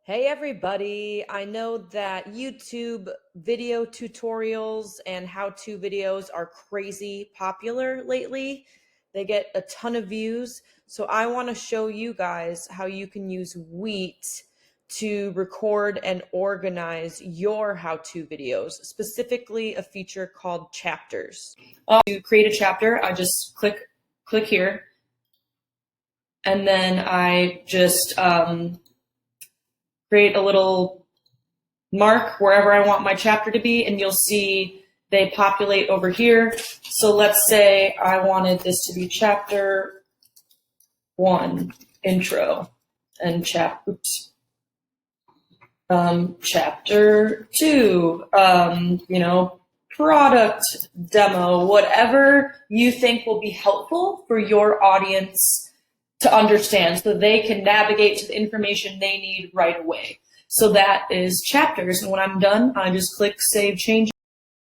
Hey everybody, I know that YouTube video tutorials and how-to videos are crazy popular lately. They get a ton of views, so I want to show you guys how you can use Wheat to record and organize your how-to videos, specifically a feature called chapters. To create a chapter, I just click here, and then I just create a little mark wherever I want my chapter to be, and you'll see they populate over here. So let's say I wanted this to be chapter 1, intro, and chapter 2, product demo, whatever you think will be helpful for your audience to understand so they can navigate to the information they need right away. So that is chapters. And when I'm done, I just click Save Changes.